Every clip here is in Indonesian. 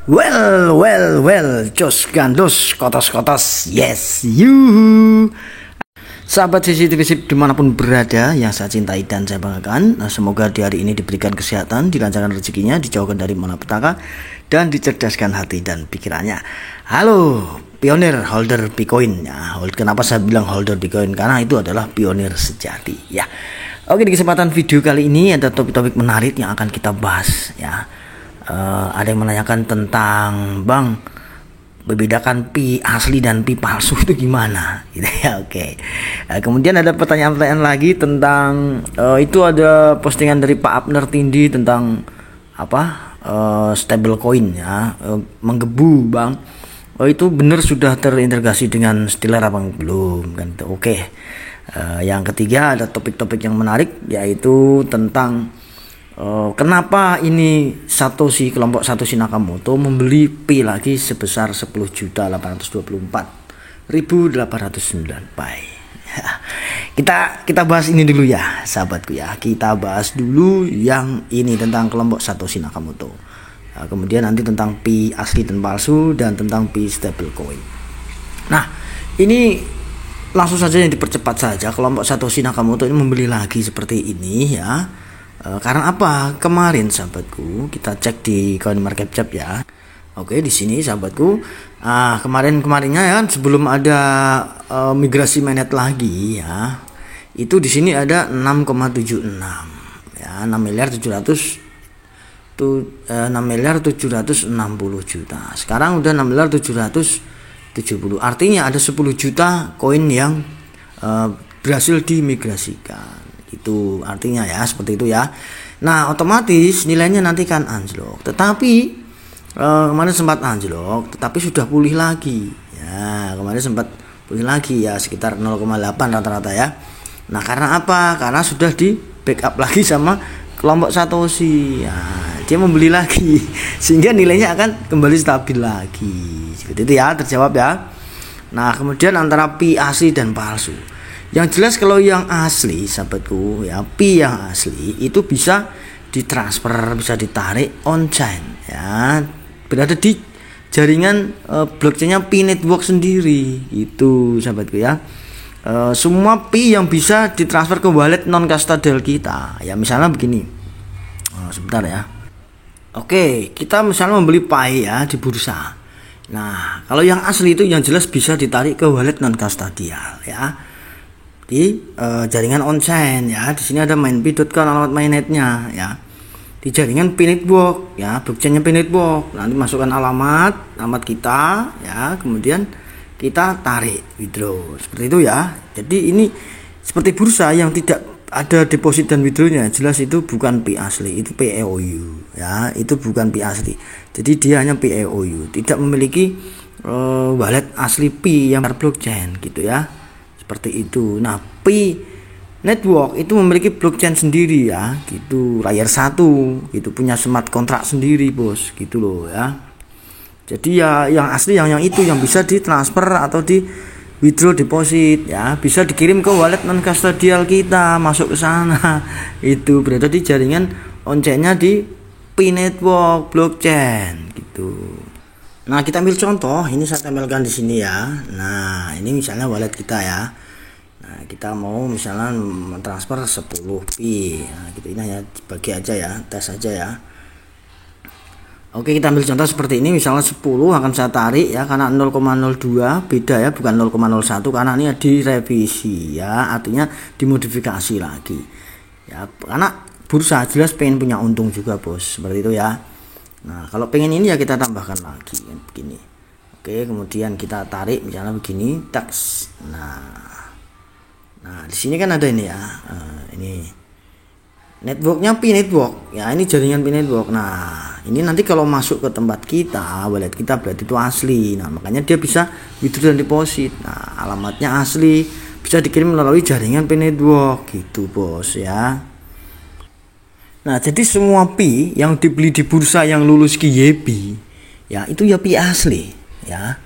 Well, jos gandos, kotos, yes, you. Sahabat CCTV Sip dimanapun berada yang saya cintai dan saya banggakan, semoga di hari ini diberikan kesehatan, dilancarkan rezekinya, dijauhkan dari malapetaka, dan dicerdaskan hati dan pikirannya. Halo, pionir holder Bitcoin. Ya, kenapa saya bilang holder Bitcoin? Karena itu adalah pionir sejati. Ya, oke, di kesempatan video kali ini ada topik-topik menarik yang akan kita bahas. Ya, ada yang menanyakan tentang Bang, membedakan pi asli dan pi palsu itu gimana gitu ya. Oke. Kemudian ada pertanyaan-pertanyaan lagi tentang itu ada postingan dari Pak Abner Tindi tentang apa stable coin ya, menggebu Bang. Itu benar sudah terintegrasi dengan Stellar apa belum kan? Oke. Yang ketiga ada topik-topik yang menarik yaitu tentang kenapa ini kelompok Satoshi Nakamoto membeli Pi lagi sebesar 10.824.809 Pi. Kita bahas ini dulu ya sahabatku ya. Kita bahas dulu yang ini tentang kelompok Satoshi Nakamoto. Kemudian nanti tentang Pi asli dan palsu dan tentang Pi stablecoin. Nah, ini langsung saja yang dipercepat saja. Kelompok Satoshi Nakamoto ini membeli lagi seperti ini ya. Karena apa? Kemarin sahabatku kita cek di CoinMarketCap ya. Oke, di sini sahabatku, kemarinnya ya kan sebelum ada migrasi mainnet lagi ya. Itu di sini ada 6,76 ya, 6.760 juta. Sekarang udah 6.770. Artinya ada 10 juta koin yang berhasil dimigrasikan. Itu artinya ya seperti itu ya. Nah, otomatis nilainya nanti kan anjlok. Tetapi kemarin sempat anjlok, tetapi sudah pulih lagi. Ya, kemarin sempat pulih lagi ya sekitar 0,8 rata-rata ya. Nah, karena apa? Karena sudah di backup lagi sama kelompok Satoshi. Ya, dia membeli lagi sehingga nilainya akan kembali stabil lagi. Seperti itu ya, terjawab ya. Nah, kemudian antara Pi asli dan palsu. Yang jelas kalau yang asli sahabatku ya, Pi yang asli itu bisa ditransfer, bisa ditarik on-chain ya, berada di jaringan blockchainnya Pi network sendiri itu sahabatku ya. Semua Pi yang bisa ditransfer ke wallet non custodial kita ya, misalnya begini. Sebentar ya. Oke, kita misalnya membeli Pi ya di bursa. Nah, kalau yang asli itu yang jelas bisa ditarik ke wallet non custodial ya, di jaringan on-chain ya. Di sini ada mainpi.com alamat mainnetnya ya. Di jaringan Pi network ya, blockchainnya Pi network. Nanti masukkan alamat kita ya, kemudian kita tarik withdraw seperti itu ya. Jadi ini seperti bursa yang tidak ada deposit dan withdrawnya. Jelas itu bukan Pi asli, itu PEOU ya. Itu bukan Pi asli. Jadi dia hanya PEOU, tidak memiliki wallet asli Pi yang blockchain gitu ya. Seperti itu. Nah, Pi network itu memiliki blockchain sendiri ya, gitu, layer 1 gitu, punya smart contract sendiri bos gitu loh ya. Jadi ya yang asli yang itu yang bisa ditransfer atau di withdraw deposit ya, bisa dikirim ke wallet non custodial kita, masuk ke sana. Itu berada di jaringan on-chain-nya di Pi network blockchain gitu. Nah, kita ambil contoh, ini saya tampilkan di sini ya. Nah, ini misalnya wallet kita ya. Nah, kita mau misalnya mentransfer 10 Pi. Nah, gitu, ini hanya bagi aja ya, tes aja ya. Oke, kita ambil contoh seperti ini, misalnya 10 akan saya tarik ya, karena 0,02 beda ya, bukan 0,01 karena ini direvisi ya, artinya dimodifikasi lagi. Ya, karena bursa jelas pengen punya untung juga, Bos. Seperti itu ya. Nah, kalau pengen ini ya kita tambahkan lagi begini. Oke, kemudian kita tarik misalnya begini, tax. Nah, di sini kan ada ini ya. Ini networknya Pi network ya, ini jaringan Pi network. Nah, ini nanti kalau masuk ke tempat kita, wallet kita berarti itu asli. Nah, makanya dia bisa withdraw dan deposit. Nah, alamatnya asli, bisa dikirim melalui jaringan Pi network gitu, Bos ya. Nah, jadi semua Pi yang dibeli di bursa yang lulus KYB ya, itu ya Pi asli ya.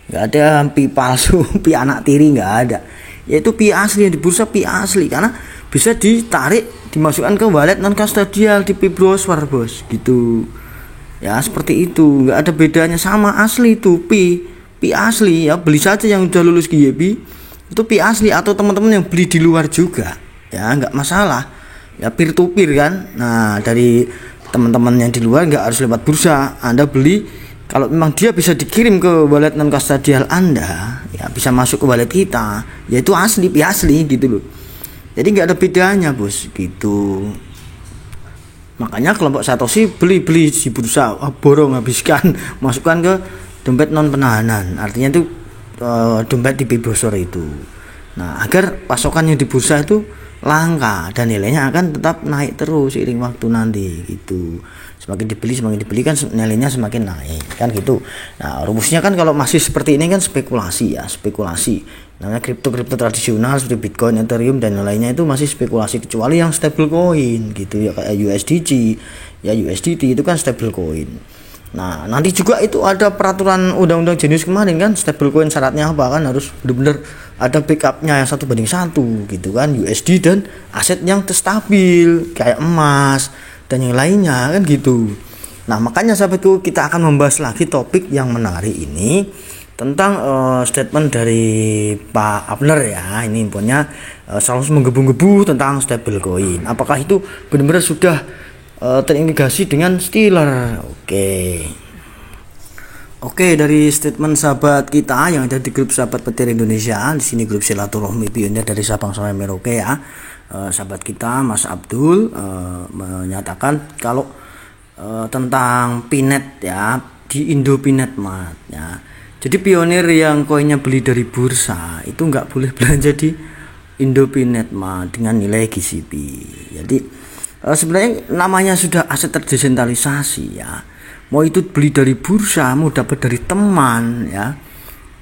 Nggak ada Pi palsu, Pi anak tiri, nggak ada. Yaitu Pi asli yang di bursa, Pi asli karena bisa ditarik, dimasukkan ke wallet non custodial di Pi browser, Bos gitu Ya seperti itu, nggak ada bedanya sama asli itu pi asli ya, beli saja yang udah lulus GYP itu pi asli, atau teman-teman yang beli di luar juga ya nggak masalah ya, peer to peer kan. Nah dari teman-teman yang di luar nggak harus lewat bursa, Anda beli kalau memang dia bisa dikirim ke wallet non kustodial Anda ya, bisa masuk ke wallet kita, yaitu asli pi asli gitu loh. Jadi nggak ada bedanya bos gitu. Makanya kelompok Satoshi beli di bursa, borong, habiskan, masukkan ke dompet non penahanan, artinya itu dompet di browser itu. Nah agar pasokannya di bursa itu langka dan nilainya akan tetap naik terus seiring waktu nanti gitu. Semakin dibeli kan nilainya semakin naik kan gitu. Nah rumusnya kan kalau masih seperti ini kan spekulasi ya, spekulasi. Namanya kripto tradisional seperti Bitcoin, Ethereum dan lainnya itu masih spekulasi, kecuali yang stable coin gitu ya, kayak USDC ya, USDT itu kan stable coin. Nah nanti juga itu ada peraturan undang-undang Genius kemarin kan, stablecoin syaratnya apa kan, harus benar-benar ada backupnya yang 1:1 gitu kan, USD dan aset yang stabil kayak emas dan yang lainnya kan gitu. Nah makanya sahabatku, kita akan membahas lagi topik yang menarik ini tentang statement dari Pak Abner ya. Ini infonya selalu menggebu-gebu tentang stablecoin, apakah itu benar-benar sudah terintegrasi dengan Stellar. Oke, dari statement sahabat kita yang ada di grup sahabat petir Indonesia, di sini grup silaturahmi pionir dari Sabang sampai Merauke ya. Sahabat kita Mas Abdul menyatakan kalau tentang Pinet ya, di Indo Pinet Mart ya. Jadi pionir yang koinnya beli dari bursa itu nggak boleh belanja di Indo Pinet Mart dengan nilai GCP. Jadi sebenarnya namanya sudah aset terdesentralisasi ya, mau itu beli dari bursa, mau dapat dari teman ya,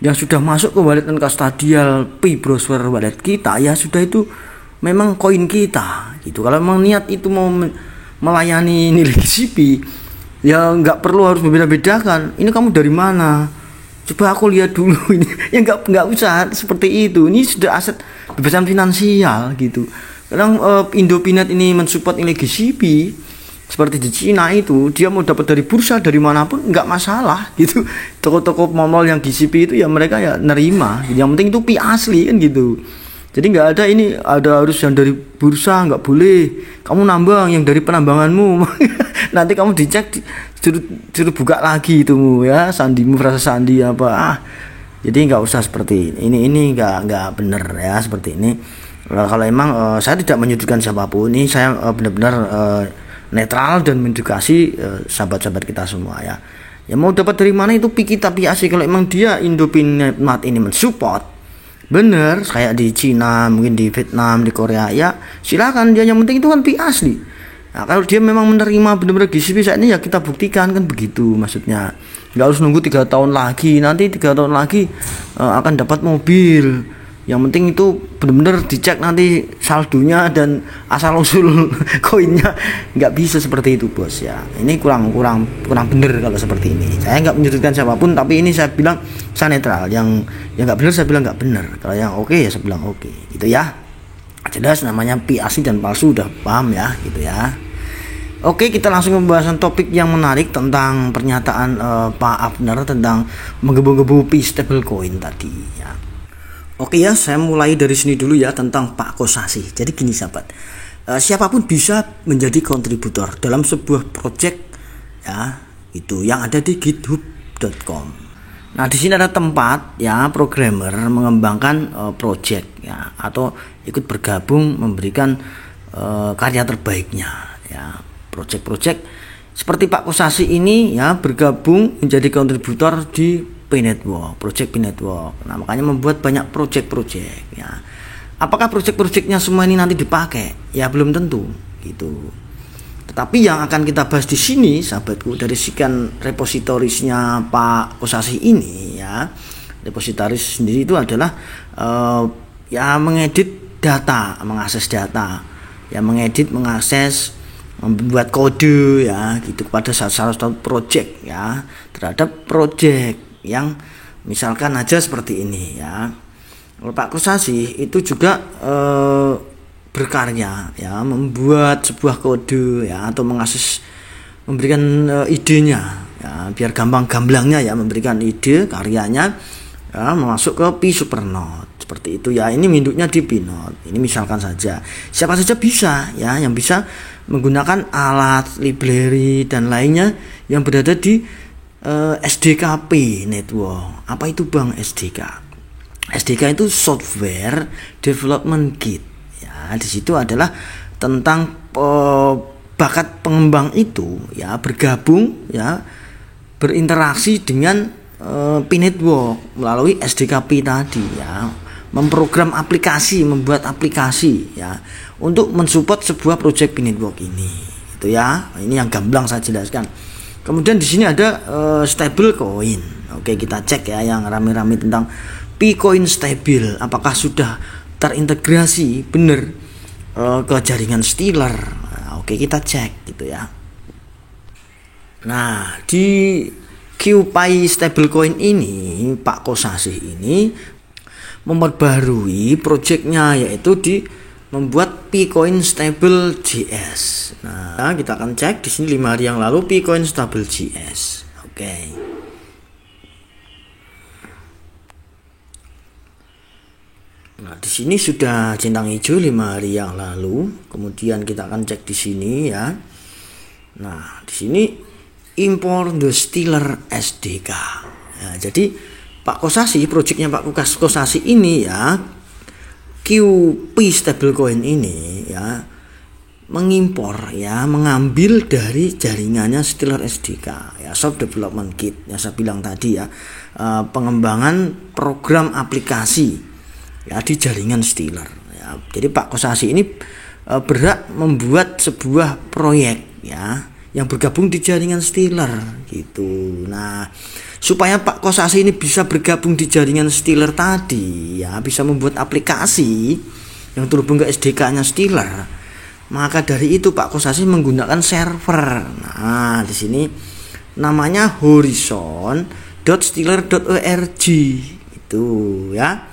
yang sudah masuk ke wallet non kustodial pi browser wallet kita ya, sudah itu memang koin kita gitu. Kalau memang niat itu mau melayani nilai GCP ya nggak perlu harus membeda-bedakan ini kamu dari mana, coba aku lihat dulu ini ya, nggak usah seperti itu. Ini sudah aset kebebasan finansial gitu. Kadang Indopinet ini mensupport nilai GCP seperti di Cina itu, dia mau dapat dari bursa dari manapun nggak masalah gitu. Toko-toko mall yang GCP itu ya mereka ya nerima, yang penting itu pi asli kan gitu. Jadi nggak ada ini ada harus yang dari bursa, nggak boleh kamu nambang yang dari penambanganmu. Nanti kamu dicek suruh buka lagi itu ya, sandimu frasa sandi apa. Jadi nggak usah seperti ini nggak bener ya seperti ini. Kalau emang saya tidak menyudutkan siapapun, ini saya benar-benar netral dan mengedukasi sahabat-sahabat kita semua ya. Ya mau dapat dari mana itu pi kita pi asli. Kalau emang dia Indopinet Mart ini mensupport bener kayak di Cina, mungkin di Vietnam, di Korea ya silakan dia, yang penting itu kan pi asli. Nah kalau dia memang menerima benar-benar GCP saat ini ya kita buktikan kan begitu maksudnya. Nggak harus nunggu 3 tahun lagi, nanti 3 tahun lagi akan dapat mobil. Yang penting itu benar-benar dicek nanti saldonya dan asal usul koinnya. Nggak bisa seperti itu bos ya. Ini kurang bener kalau seperti ini. Saya nggak menyudutkan siapapun, tapi ini saya bilang saya netral. Yang nggak benar saya bilang nggak benar. Kalau yang oke ya saya bilang oke. Gitu ya. Jelas namanya pi asli dan palsu, udah paham ya gitu ya. Oke, kita langsung pembahasan topik yang menarik tentang pernyataan Pak Abner tentang menggebu-gebu pi stablecoin tadi ya. Oke ya, saya mulai dari sini dulu ya tentang Pak Kosasih. Jadi gini sahabat, siapapun bisa menjadi kontributor dalam sebuah project ya, itu yang ada di github.com. Nah di sini ada tempat ya programmer mengembangkan project ya, atau ikut bergabung memberikan karya terbaiknya ya. Project-project seperti Pak Kosasih ini ya bergabung menjadi kontributor di P-Network, project P-Network. Nah makanya membuat banyak project ya. Apakah project-projectnya semua ini nanti dipakai? Ya belum tentu gitu. Tetapi yang akan kita bahas di sini sahabatku, dari sekian repositorisnya Pak Kosasih ini ya, repositoris sendiri itu adalah ya mengedit data, mengakses data ya, mengakses, membuat kode ya gitu kepada salah satu project ya, terhadap project yang misalkan aja seperti ini ya. Pak Kosasih itu juga berkarya ya, membuat sebuah kode ya, atau mengakses memberikan idenya ya, biar gampang gamblangnya ya, memberikan ide karyanya ya, masuk ke Pi Supernode seperti itu ya. Ini induknya di Pinode. Ini misalkan saja, siapa saja bisa ya, yang bisa menggunakan alat, library dan lainnya yang berada di SDKP network. Apa itu Bang SDK? SDK itu Software Development Kit ya. Di situ adalah tentang bakat pengembang itu ya bergabung ya, berinteraksi dengan Pi Network melalui SDKP tadi ya, memprogram aplikasi, membuat aplikasi ya untuk mensupport sebuah project Pi Network ini. Itu ya. Ini yang gamblang saya jelaskan. Kemudian di sini ada stable coin. Oke, kita cek ya yang rame-rame tentang Picoin Stable. Apakah sudah terintegrasi benar ke jaringan Stellar? Nah, oke, kita cek gitu ya. Nah, di QPI Stablecoin ini Pak Kosasih ini memperbarui projectnya, yaitu di membuat Picoin Stable JS. Nah, kita akan cek di sini 5 hari yang lalu Picoin Stable JS. Oke. Nah, di sini sudah centang hijau 5 hari yang lalu. Kemudian kita akan cek di sini ya. Nah, di sini import the Stellar SDK. Ya, jadi Pak Kosasih, proyeknya Pak Kosasih ini ya, QP Stablecoin ini ya, mengimpor ya, mengambil dari jaringannya Stellar SDK ya, Soft Development Kit yang saya bilang tadi ya, pengembangan program aplikasi ya di jaringan Stellar ya. Jadi Pak Kosasih ini berhak membuat sebuah proyek ya yang bergabung di jaringan Stellar gitu. Nah, supaya Pak Kosasih ini bisa bergabung di jaringan Stellar tadi ya, bisa membuat aplikasi yang terhubung ke SDK-nya Stellar, maka dari itu Pak Kosasih menggunakan server. Nah, di sini namanya horizon.stellar.org itu ya.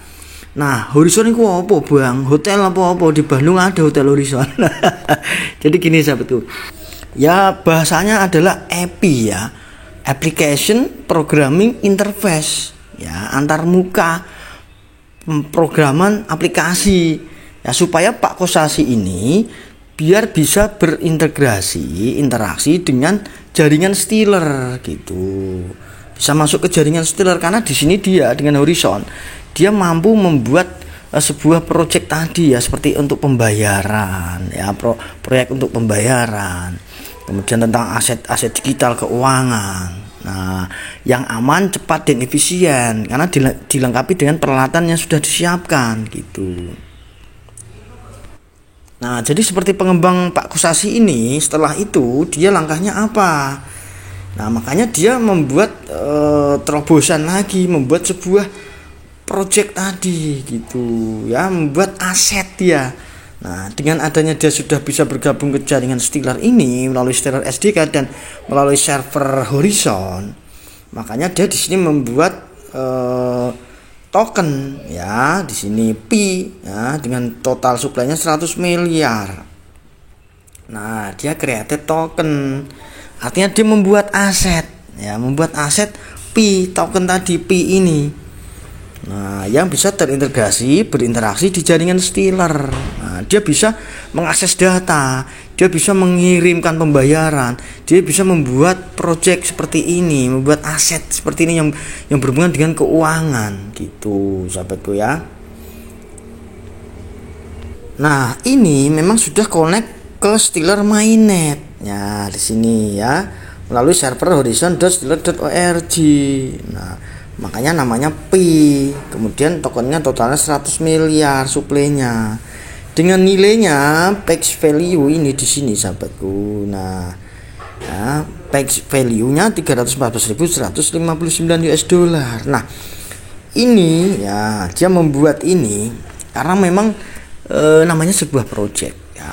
Nah, Horizon itu apa Bang? Hotel apa di Bandung ada Hotel Horizon. Jadi gini sahabatku, ya bahasanya adalah API ya, Application Programming Interface ya, antar muka pemrograman aplikasi ya, supaya Pak Kosasih ini biar bisa berintegrasi, interaksi dengan jaringan Stellar gitu, bisa masuk ke jaringan Stellar. Karena di sini dia dengan Horizon dia mampu membuat sebuah proyek tadi ya, seperti untuk pembayaran ya, proyek untuk pembayaran, kemudian tentang aset digital keuangan. Nah, yang aman, cepat dan efisien karena dilengkapi dengan peralatan yang sudah disiapkan gitu. Nah, jadi seperti pengembang Pak Kosasih ini, setelah itu dia langkahnya apa? Nah, makanya dia membuat terobosan lagi, membuat sebuah project tadi gitu ya, membuat aset dia. Nah, dengan adanya dia sudah bisa bergabung ke jaringan Stellar ini melalui Stellar SDK dan melalui server Horizon, makanya dia di sini membuat token ya, di sini Pi ya, dengan total supply-nya 100 miliar. Nah, dia created token, artinya dia membuat aset ya, membuat aset Pi, token tadi Pi ini. Nah, yang bisa terintegrasi, berinteraksi di jaringan Stellar. Nah, dia bisa mengakses data, dia bisa mengirimkan pembayaran, dia bisa membuat project seperti ini, membuat aset seperti ini yang berhubungan dengan keuangan gitu, sahabatku ya. Nah, ini memang sudah connect ke Stellar mainnet. Ya, di sini ya, melalui server horizon.stellar.org. Nah, makanya namanya Pi. Kemudian tokennya totalnya 100 miliar suplainya. Dengan nilainya page value ini di sini sahabatku. Nah, ya, page value-nya 314.159 US dollar. Nah, ini ya, dia membuat ini karena memang namanya sebuah project ya.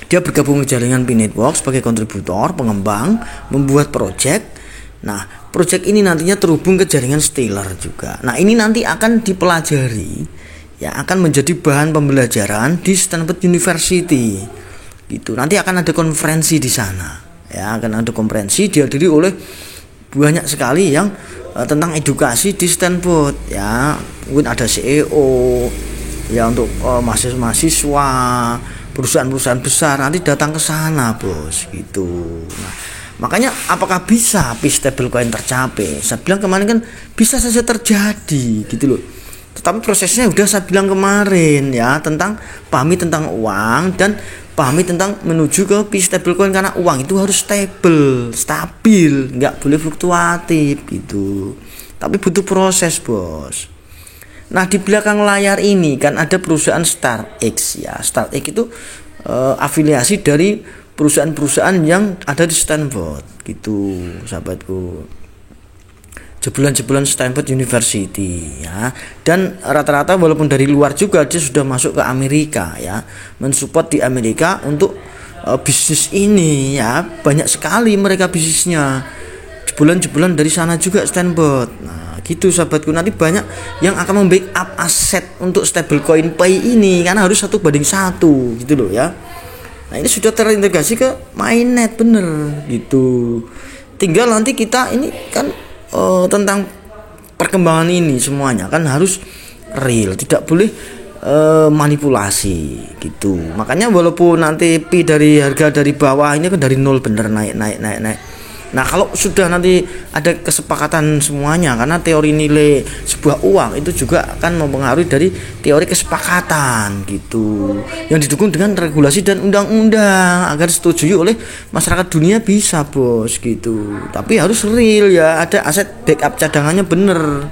Dia bergabung ke jaringan Pi Network sebagai kontributor, pengembang, membuat project. Nah, project ini nantinya terhubung ke jaringan Stellar juga. Nah, ini nanti akan dipelajari ya, akan menjadi bahan pembelajaran di Stanford University gitu. Nanti akan ada konferensi di sana ya, akan ada konferensi dihadiri oleh banyak sekali yang tentang edukasi di Stanford ya. Mungkin ada CEO ya, untuk mahasiswa, perusahaan-perusahaan besar nanti datang ke sana bos gitu. Nah, makanya apakah bisa peace stablecoin tercapai? Saya bilang kemarin kan bisa saja terjadi gitu loh. Tetapi prosesnya udah saya bilang kemarin ya, tentang pahami tentang uang dan pahami tentang menuju ke peace stablecoin, karena uang itu harus stabil, nggak boleh fluktuatif gitu. Tapi butuh proses bos. Nah di belakang layar ini kan ada perusahaan StartX ya. StartX itu afiliasi dari perusahaan-perusahaan yang ada di Stanford gitu sahabatku. Jebolan-jebolan Stanford University ya. Dan rata-rata walaupun dari luar juga dia sudah masuk ke Amerika ya, mensupport di Amerika untuk bisnis ini ya. Banyak sekali mereka bisnisnya, jebolan-jebolan dari sana juga Stanford. Nah gitu sahabatku, nanti banyak yang akan membackup aset untuk stablecoin Pay ini karena harus 1:1 gitu loh ya. Nah ini sudah terintegrasi ke mainnet bener gitu. Tinggal nanti kita ini kan tentang perkembangan ini semuanya kan harus real, tidak boleh manipulasi gitu. Makanya walaupun nanti Pi dari harga dari bawah ini kan dari nol bener naik. Nah kalau sudah nanti ada kesepakatan semuanya, karena teori nilai sebuah uang itu juga akan mempengaruhi dari teori kesepakatan gitu, yang didukung dengan regulasi dan undang-undang agar disetujui oleh masyarakat dunia bisa bos gitu. Tapi harus real ya, ada aset backup cadangannya bener.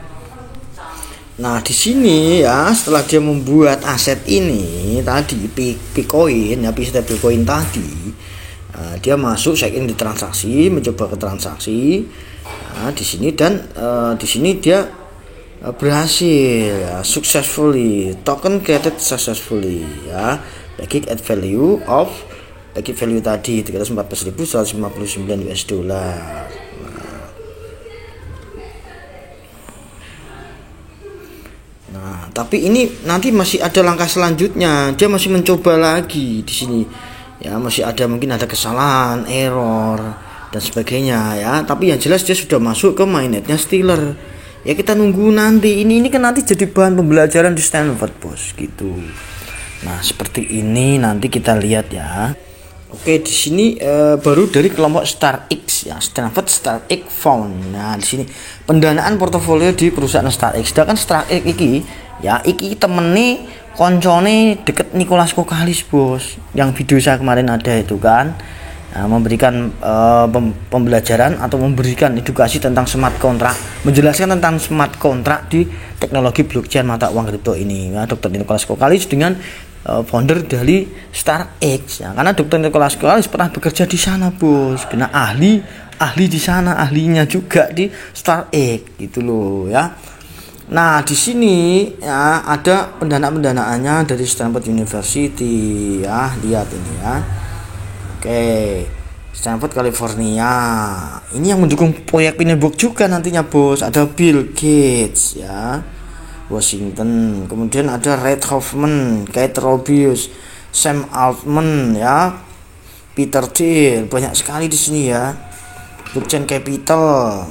Nah di sini ya, setelah dia membuat aset ini tadi Picoin ya, stablecoin tadi, dia masuk check in di transaksi, mencoba ke transaksi. Nah, di sini dan di sini dia berhasil ya, successfully, token created successfully ya, bagi add value tadi 314.159 US dollar. Nah, tapi ini nanti masih ada langkah selanjutnya, dia masih mencoba lagi di sini. Ya masih ada, mungkin ada kesalahan, error dan sebagainya ya. Tapi yang jelas dia sudah masuk ke mainnetnya Stellar. Ya kita nunggu nanti. Ini kan nanti jadi bahan pembelajaran di Stanford bos gitu. Nah seperti ini nanti kita lihat ya. Oke di sini baru dari kelompok StartX ya, Stanford StartX Fund. Nah di sini pendanaan portofolio di perusahaan StartX. Sedangkan StartX iki temene koncone deket Nicholas Kokalis bos, yang video saya kemarin ada itu kan. Nah, memberikan pembelajaran atau memberikan edukasi tentang smart contract, menjelaskan tentang smart contract di teknologi blockchain mata uang kripto ini ya, Dr. Nicholas Kokalis dengan founder dari StartX ya, karena Dr. Nicholas Kokalis pernah bekerja di sana bos, karena ahli di sana, ahlinya juga di StartX gitu loh ya. Nah di sini ya ada pendanaannya dari Stanford University ya, lihat ini ya. Oke, Stanford California. Ini yang mendukung proyek Pinebook juga nantinya bos. Ada Bill Gates ya, Washington. Kemudian ada Reid Hoffman, Kate Robius, Sam Altman ya, Peter Thiel. Banyak sekali di sini ya. Blockchain Capital.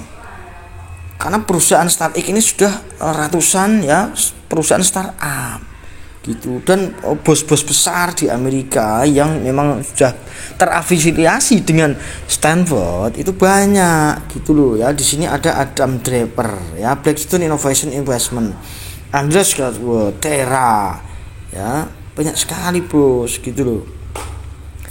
Karena perusahaan startup ini sudah ratusan ya, perusahaan startup gitu, dan bos-bos besar di Amerika yang memang sudah terafiliasi dengan Stanford itu banyak gitu loh ya. Di sini ada Adam Draper ya, Blackstone Innovation Investment, Andreas Gladwell, Terra ya, banyak sekali bos gitu loh.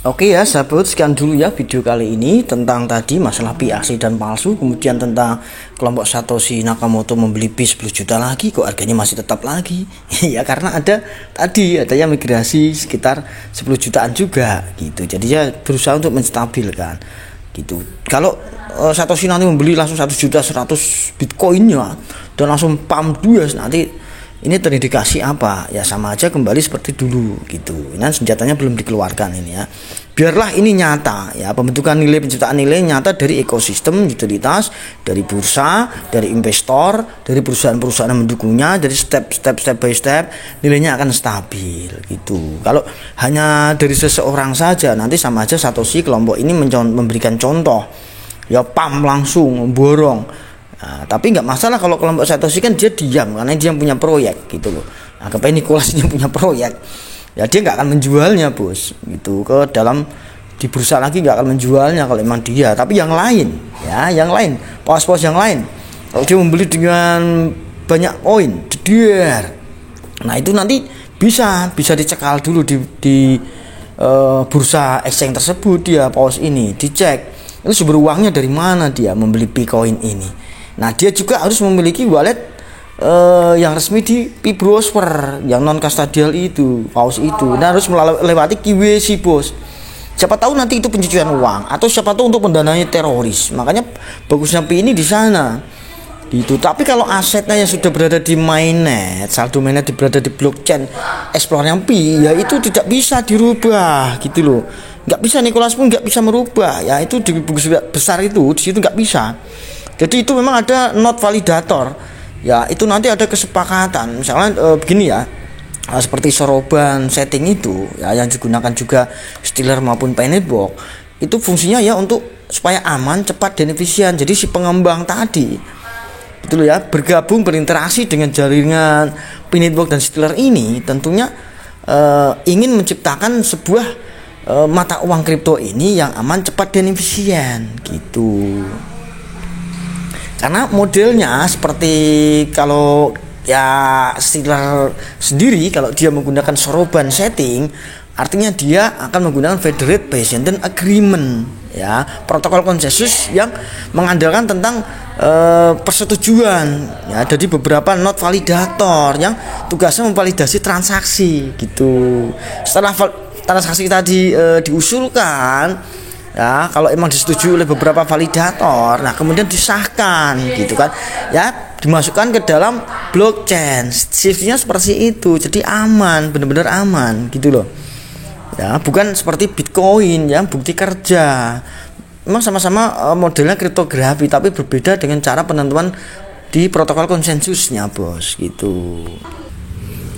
Oke ya sahabat, sekian dulu ya video kali ini tentang tadi masalah Pi asli dan palsu, kemudian tentang kelompok Satoshi Nakamoto membeli Pi 10 juta lagi kok harganya masih tetap lagi ya, karena adanya migrasi sekitar 10 jutaan juga gitu. Jadi ya berusaha untuk menstabilkan gitu. Kalau Satoshi nanti membeli langsung 1 juta 100 Bitcoinnya dan langsung pump 2 nanti ini terindikasi apa? Ya sama aja kembali seperti dulu gitu. Nah, senjatanya belum dikeluarkan ini ya. Biarlah ini nyata ya, pembentukan nilai, penciptaan nilai nyata dari ekosistem utilitas, dari bursa, dari investor, dari perusahaan-perusahaan yang mendukungnya, dari step by step nilainya akan stabil gitu. Kalau hanya dari seseorang saja nanti sama aja Satoshi kelompok ini memberikan contoh ya, pam langsung borong. Nah, tapi nggak masalah kalau kelompok Satoshi kan dia diam karena dia punya proyek gitu loh. Nah, Nicholas ini punya proyek, ya dia nggak akan menjualnya bos gitu ke dalam di bursa lagi, nggak akan menjualnya kalau emang dia. Tapi yang lain ya, yang lain pos-pos yang lain kalau dia membeli dengan banyak koin jeder, nah itu nanti bisa dicekal dulu di bursa exchange tersebut. Dia pos ini dicek itu sumber uangnya dari mana dia membeli Bitcoin ini. Nah dia juga harus memiliki wallet yang resmi di P-Browser yang non custodial itu, paus itu. Nah harus melewati KYC bos. Siapa tahu nanti itu pencucian uang, atau siapa tahu untuk mendanai teroris. Makanya bagusnya Pi ini di sana. Gitu. Tapi kalau asetnya yang sudah berada di mainnet, saldo mainnet berada di blockchain Explorer yang Pi, ya itu tidak bisa dirubah gitu loh. Nggak bisa, Nicholas pun nggak bisa merubah. Ya itu di buku besar itu di situ nggak bisa. Jadi itu memang ada not validator. Ya itu nanti ada kesepakatan. Misalnya begini ya, seperti soroban setting itu ya, yang digunakan juga Stealer maupun Painetbox, itu fungsinya ya untuk supaya aman, cepat dan efisien. Jadi si pengembang tadi itu ya bergabung, berinteraksi dengan jaringan Painetbox dan Stealer ini tentunya ingin menciptakan sebuah mata uang kripto ini yang aman, cepat dan efisien gitu. Karena modelnya seperti kalau ya Stealer sendiri, kalau dia menggunakan soroban setting, artinya dia akan menggunakan Federated Bayesian Agreement ya, protokol konsensus yang mengandalkan tentang persetujuan ya dari beberapa node validator yang tugasnya memvalidasi transaksi gitu. Setelah transaksi tadi diusulkan ya, kalau emang disetujui oleh beberapa validator, nah kemudian disahkan gitu kan ya, dimasukkan ke dalam blockchain. Shiftnya seperti itu, jadi aman, benar-benar aman gitu loh ya, bukan seperti Bitcoin yang bukti kerja. Memang sama-sama modelnya kriptografi, tapi berbeda dengan cara penentuan di protokol konsensusnya bos gitu.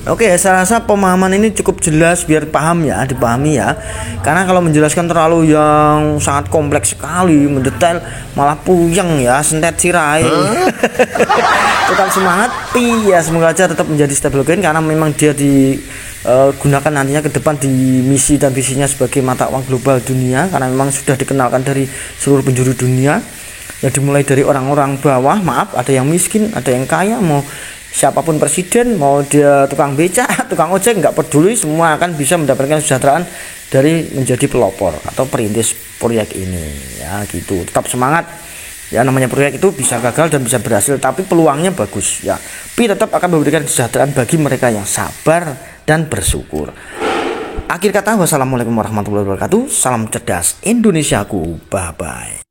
Oke, saya rasa pemahaman ini cukup jelas biar paham ya, dipahami ya. Karena kalau menjelaskan terlalu yang sangat kompleks sekali, mendetail, malah puyeng ya, sentet sirai. Tetap semangat, Pi ya, semoga aja tetap menjadi stable coin karena memang dia digunakan nantinya ke depan di misi dan visinya sebagai mata uang global dunia, karena memang sudah dikenalkan dari seluruh penjuru dunia. Ya dimulai dari orang-orang bawah, maaf, ada yang miskin, ada yang kaya, mau siapapun presiden, mau dia tukang becak, tukang ojek, nggak peduli, semua akan bisa mendapatkan kesejahteraan dari menjadi pelopor atau perintis proyek ini ya gitu. Tetap semangat ya, namanya proyek itu bisa gagal dan bisa berhasil, tapi peluangnya bagus ya. Pi tetap akan memberikan kesejahteraan bagi mereka yang sabar dan bersyukur. Akhir kata, wassalamualaikum warahmatullahi wabarakatuh. Salam cerdas Indonesiaku, bye bye.